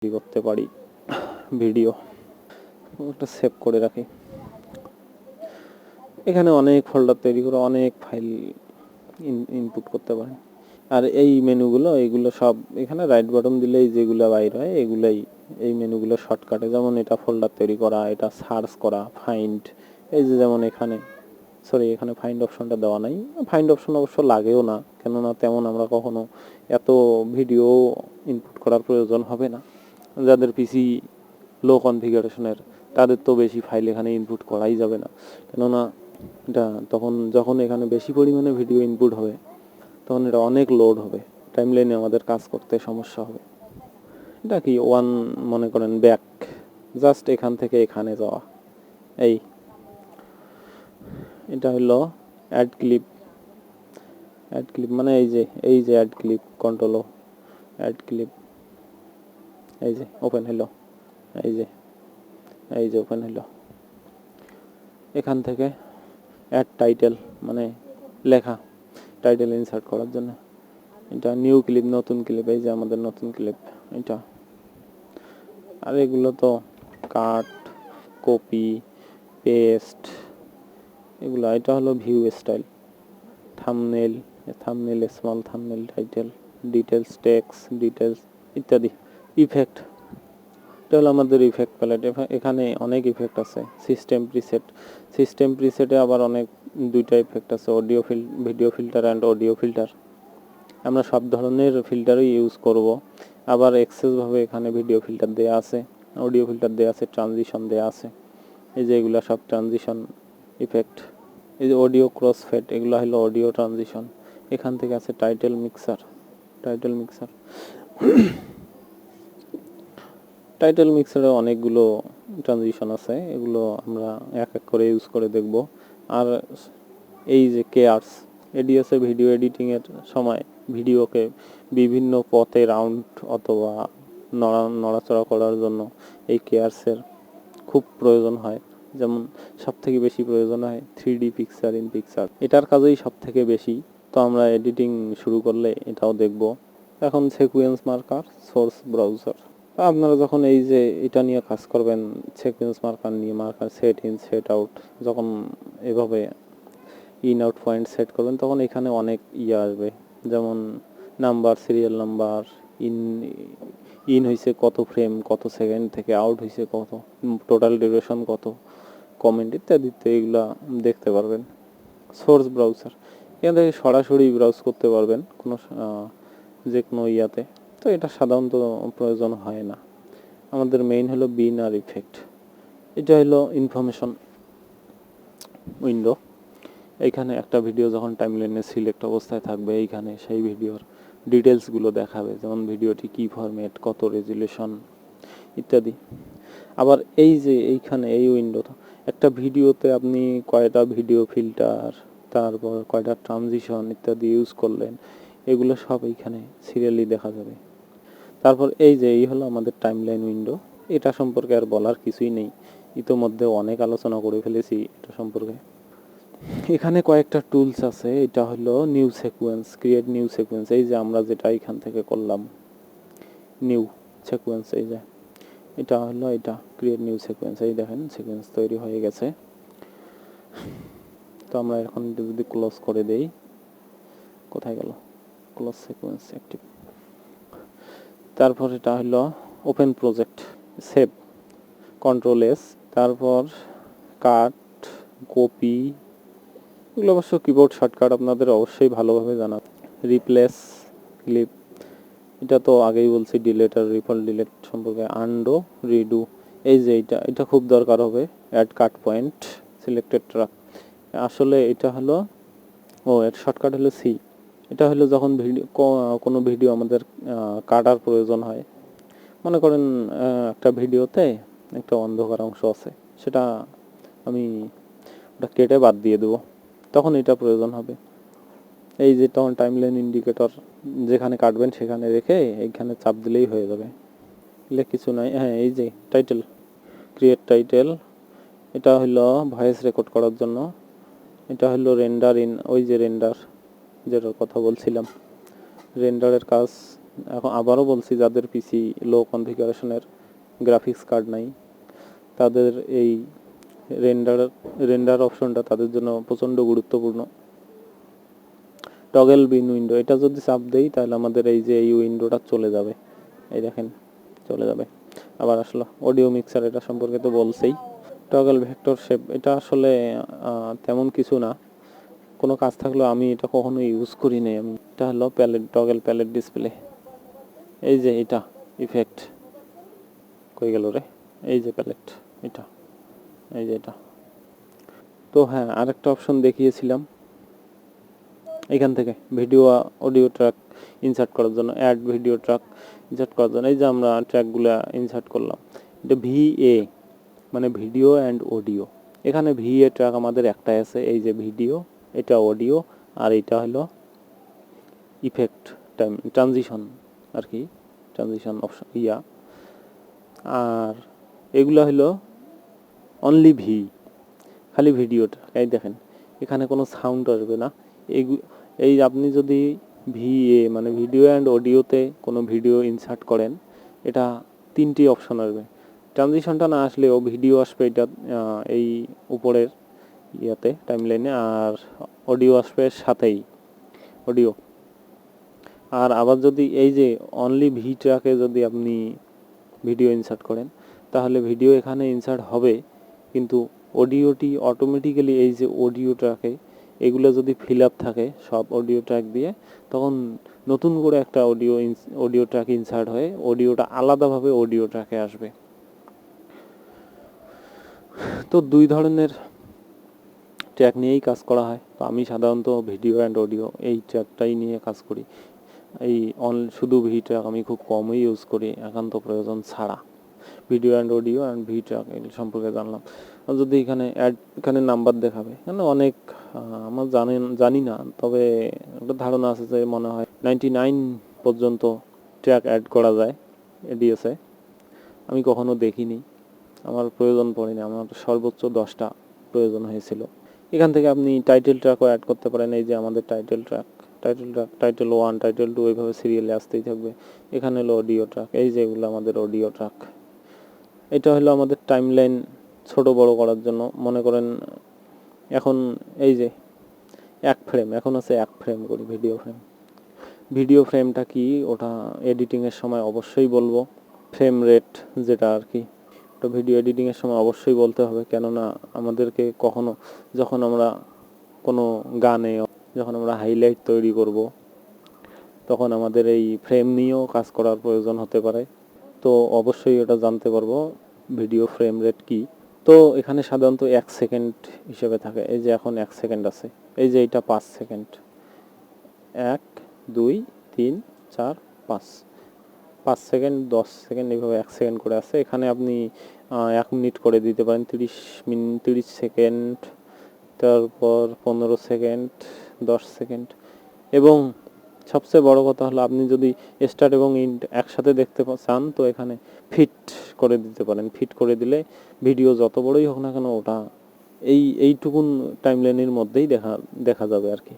করতে পারি ভিডিও, ওটা সেভ করে রাখি। এখানে অনেক ফোল্ডার তৈরি করে অনেক ফাইল ইনপুট করতে পারেন। আর এই মেনুগুলো এইগুলো সব এখানে রাইট বাটন দিলেই যেগুলো বাইর হয় এগুলাই এই মেনুগুলো শর্টকাটে, যেমন এটা ফোল্ডার তৈরি করা, এটা সার্চ করা, ফাইন্ড, এই যে যেমন এখানে এখানে ফাইন্ড অপশনটা দেওয়া নাই। ফাইন্ড অপশন অবশ্য লাগেও না, কেননা তেমন আমরা কখনো এত ভিডিও ইনপুট করার প্রয়োজন হবে না। যাদের পিসি লো কনফিগারেশনের তাদের তো বেশি ফাইল এখানে ইনপুট করাই যাবে না, কেননা এটা তখন যখন এখানে বেশি পরিমাণে ভিডিও ইনপুট হবে তখন এটা অনেক লোড হবে, টাইমলাইনে আমাদের কাজ করতে সমস্যা হবে। এটা কি ওয়ান মনে করেন ব্যাক, জাস্ট এখান থেকে এখানে যাওয়া। এটা হলো অ্যাড ক্লিপ মানে এই যে অ্যাড ক্লিপ, কন্ট্রোল ও অ্যাড ক্লিপ, এই যে ওপেন হলো, এই যে ওপেন হলো। এখান থেকে অ্যাড টাইটেল মানে লেখা, টাইটেল ইনসার্ট করার জন্য। এটা নিউ ক্লিপ, নতুন ক্লিপ, এই যে আমাদের নতুন ক্লিপ এটা। আর এগুলো তো কাট, কপি, পেস্ট, এগুলো। এটা হলো view style, thumbnail, small thumbnail, title, details, text details ইত্যাদি। ইফেক্ট, এটা হলো আমাদের ইফেক্ট প্যালেট। এখানে অনেক ইফেক্ট আছে। সিস্টেম প্রিসেটে আবার অনেক দুইটা ইফেক্ট আছে, video filter and audio filter. আমরা সব ধরনের ফিল্টারই ইউজ করব। আবার এক্সেসভাবে এখানে ভিডিও ফিল্টার দেয়া আছে, অডিও ফিল্টার দেয়া আছে, ট্রানজিশন দেয়া আছে। এই যে এগুলো সব ট্রানজিশন ইফেক্ট। এই যে অডিও ক্রসফেড, এগুলো হলো অডিও ট্রানজিশন। এখান থেকে আছে টাইটেল মিক্সার। টাইটেল মিক্সারে অনেকগুলো ট্রানজিশন আছে, এগুলো আমরা এক এক করে ইউজ করে দেখব। আর এই যে কেয়ার্স, এডিএসে ভিডিও এডিটিংয়ের সময় ভিডিওকে বিভিন্ন পথে রাউন্ড অথবা নড়াচড়া করার জন্য এই কেয়ার্সের খুব প্রয়োজন হয়। যেমন সব থেকে বেশি প্রয়োজন হয় 3D পিকচার ইন পিকচার, এটার কাজেই সব থেকে বেশি। তো আমরা এডিটিং শুরু করলে এটাও দেখব। এখন সিকোয়েন্স মার্কার, সোর্স ব্রাউজার। আপনারা যখন এই যে এটা নিয়ে কাজ করবেন, সিকোয়েন্স মার্কার নিয়ে, marker set in shed out, যখন এভাবে ইন আউট পয়েন্ট সেট করবেন তখন এখানে অনেক আসবে, যেমন নাম্বার, সিরিয়াল নাম্বার, ইন হয়েছে কত ফ্রেম, কত সেকেন্ড থেকে আউট হয়েছে কত, টোটাল ডিউরেশন কত, কমেন্ট ইত্যাদিতে এগুলা দেখতে পারবেন। সোর্স ব্রাউজার, এখান থেকে সরাসরি ব্রাউজ করতে পারবেন যে কোনো ইয়াতে। তো এটা সাধারণত প্রয়োজন হয় না। আমাদের মেইন হলো বিন আর ইফেক্ট। এটা হলো ইনফরমেশন উইন্ডো। এইখানে একটা ভিডিও যখন টাইমলাইনে সিলেক্ট অবস্থায় থাকবে, এইখানে সেই ভিডিওর ডিটেলসগুলো দেখাবে, যেমন ভিডিওটি কী ফরম্যাট, কত রেজুলেশন ইত্যাদি। আবার এই যে এইখানে এই উইন্ডোতে একটা ভিডিওতে আপনি কয়টা ভিডিও ফিল্টার, তারপর কয়টা ট্রানজিশন ইত্যাদি ইউজ করলেন, এগুলো সব এইখানে সিরিয়ালি দেখা যাবে। তারপর এই হলো আমাদের টাইমলাইন উইন্ডো। এটা সম্পর্কে আর বলার কিছুই নেই, ইতোমধ্যে অনেক আলোচনা করে ফেলেছি এটা সম্পর্কে। এখানে কয়েকটা টুলস আছে। এটা হলো new sequence, create new sequence. এই যে আমরা যেটা এখান থেকে করলাম নিউ সিকোয়েন্স, এই যে এটা হলো এটা ক্রিয়েট নিউ সিকোয়েন্স। এই দেখেন সিকোয়েন্স তৈরি হয়ে গেছে। তো আমরা এখন যদি ক্লোজ করে দেই, কোথায় গেল ক্লোজ সিকোয়েন্স অ্যাক্টিভ। তারপর এটা হলো open project, save, control S, তারপর কাট, কপি, এগুলো অবশ্য কিবোর্ড শর্টকাট আপনাদের অবশ্যই ভালোভাবে জানা। রিপ্লেস ক্লিপ, এটা তো আগেই বলছি, ডিলেট আর ডিলেট সম্পর্কে। আনডো, রিডু, এই যে এটা খুব দরকার হবে। অ্যাড কাট পয়েন্ট, সিলেক্টেড ট্র্যাক, আসলে এটা হলো এর শর্টকাট হলো সি। এটা হলো যখন কোনো ভিডিও আমাদের কাটার প্রয়োজন হয়, মনে করেন একটা ভিডিওতে একটা অন্ধকার অংশ আছে, সেটা আমি ওটা কেটে বাদ দিয়ে দেবো, তখন এটা প্রয়োজন হবে। এই যে তখন টাইমলাইন ইন্ডিকেটর যেখানে কাটবেন সেখানে রেখে এইখানে চাপ দিলেই হয়ে যাবে, কিছু নাই। হ্যাঁ, এই যে টাইটেল, ক্রিয়েট টাইটেল, এটা হলো ভয়েস রেকর্ড করার জন্য। এটা হলো রেন্ডার ইন, ওই যে রেন্ডার যেটার কথা বলছিলাম, রেন্ডারের কাজ এখন আবারও বলছি, যাদের পিসি লো কনফিগারেশনের গ্রাফিক্স কার্ড নাই তাদের এই রেন্ডার অপশনটা তাদের জন্য প্রচণ্ড গুরুত্বপূর্ণ। টগল বিন উইন্ডো, এটা যদি চাপ দেই তাহলে আমাদের এই যে এই উইন্ডোটা চলে যাবে, এই দেখেন চলে যাবে। আবার আসলো অডিও মিক্সার, এটা সম্পর্কে তো বলছেই। টগল ভেক্টর শেপ, এটা আসলে তেমন কিছু না, কোনো কাজ থাকলেও আমি এটা কখনো ইউজ করি নাই। আমি এটা হলো প্যালেট, টগল প্যালেট ডিসপ্লে। এই যে এটা ইফেক্ট কই গেল রে, এই যে প্যালেট, এটা এই যে এটা। তো হ্যাঁ, আরেকটা অপশন দেখিয়েছিলাম এখান থেকে ভিডিও অডিও ট্র্যাক ইনসার্ট করার জন্য, অ্যাড ভিডিও ট্র্যাক ইনসার্ট করার জন্য। এই যে আমরা ট্র্যাকগুলো ইনসার্ট করলাম, এটা ভিএ মানে ভিডিও অ্যান্ড অডিও। এখানে ভিএ ট্র্যাক আমাদের একটাই আছে, এই যে ভিডিও, এটা অডিও, আর এটা হলো ইফেক্ট টাইম ট্রানজিশন আর কি, ট্রানজিশন অপশন আর এগুলো হলো অনলি খালি ভিডিওটা। এই দেখেন এখানে কোনো সাউন্ড আসবে না। এই আপনি যদি ভিএ মানে ভিডিও অ্যান্ড অডিওতে কোনো ভিডিও ইনসার্ট করেন, এটা 3টি অপশন আসবে। ট্রানজিশনটা না আসলেও ভিডিও আসবে এটা এই উপরের ইয়াতে টাইমলাইনে, আর অডিও আসবে সাথেই অডিও। আর আবার যদি এই যে অনলি ট্র্যাকে যদি আপনি ভিডিও ইনসার্ট করেন তাহলে ভিডিও এখানে ইনসার্ট হবে, কিন্তু অডিওটি অটোমেটিক্যালি এই যে অডিও ট্র্যাকে এগুলো যদি ফিল আপ থাকে সব অডিও ট্র্যাক দিয়ে, তখন নতুন করে একটা অডিও ট্র্যাক ইনসার্ট হয়ে অডিওটা আলাদাভাবে অডিও ট্র্যাকে আসবে। তো 2 ধরনের ট্র্যাক নিয়েই কাজ করা হয়। তো আমি সাধারণত ভিডিও অ্যান্ড অডিও এই ট্র্যাকটাই নিয়ে কাজ করি। এই শুধু ট্র্যাক আমি খুব কমই ইউজ করি, একান্ত প্রয়োজন ছাড়া। Video and audio and track এগুলো সম্পর্কে জানলাম। যদি এখানে নাম্বার দেখাবে, মানে অনেক আমার জানি না, তবে একটা ধারণা আছে যে মনে হয় 99 পর্যন্ত ট্র্যাক অ্যাড করা যায় এডিএসে। আমি কখনো দেখিনি, আমার প্রয়োজন পড়েনি, আমার সর্বোচ্চ 10টা প্রয়োজন হয়েছিল। এখান থেকে আপনি টাইটেল ট্র্যাকও অ্যাড করতে পারেন। এই যে আমাদের টাইটেল 1, টাইটেল 2 এইভাবে সিরিয়ালে আসতেই থাকবে। এখানে হলো অডিও ট্র্যাক, এই যে এগুলো আমাদের অডিও ট্র্যাক। এটা হলো আমাদের টাইমলাইন ছোট বড় করার জন্য। মনে করেন এখন এই যে 1 ফ্রেম, এখন আছে 1 ফ্রেম করি ভিডিও ফ্রেমটা কি ওটা এডিটিংয়ের সময় অবশ্যই বলবো। ফ্রেম রেট যেটা আর কি, তো ভিডিও এডিটিংয়ের সময় অবশ্যই বলতে হবে, কেননা আমাদেরকে কখনো যখন আমরা কোনো গানে যখন আমরা হাইলাইট তৈরি করব তখন আমাদের এই ফ্রেম নিয়েও কাজ করার প্রয়োজন হতে পারে। তো অবশ্যই এটা জানতে পারবো ভিডিও ফ্রেম রেট কি। তো এখানে সাধারণত 1 সেকেন্ড হিসেবে থাকে। এই যে এখন 1 সেকেন্ড আছে, এই যে এটা 5 সেকেন্ড, 1 2 3 4 5 সেকেন্ড, 10 সেকেন্ড, এইভাবে 1 সেকেন্ড করে আছে। এখানে আপনি 1 মিনিট করে দিতে পারেন, 30 সেকেন্ড, তারপর 15 সেকেন্ড, 10 সেকেন্ড। এবং সবচেয়ে বড় কথা হলো আপনি যদি স্টার্ট এবং এন্ড একসাথে দেখতে চান তো এখানে ফিট করে দিতে পারেন। ফিট করে দিলে ভিডিও যত বড়ই হোক না কেন ওটা এইটুকুন টাইমলাইনের মধ্যেই দেখা যাবে আর কি।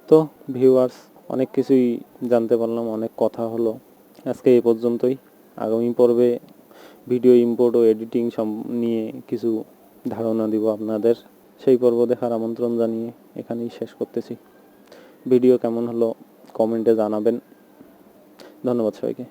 তো ভিউয়ার্স, অনেক কিছুই জানতে পারলাম, অনেক কথা হলো। আজকে এই পর্যন্তই। আগামী পর্বে ভিডিও ইম্পোর্ট ও এডিটিং নিয়ে কিছু ধারণা দিব আপনাদের। সেই পর্ব দেখার আমন্ত্রণ জানিয়ে এখানেই শেষ করতেছি। ভিডিও কেমন হলো কমেন্টে জানাবেন। ধন্যবাদ সবাইকে।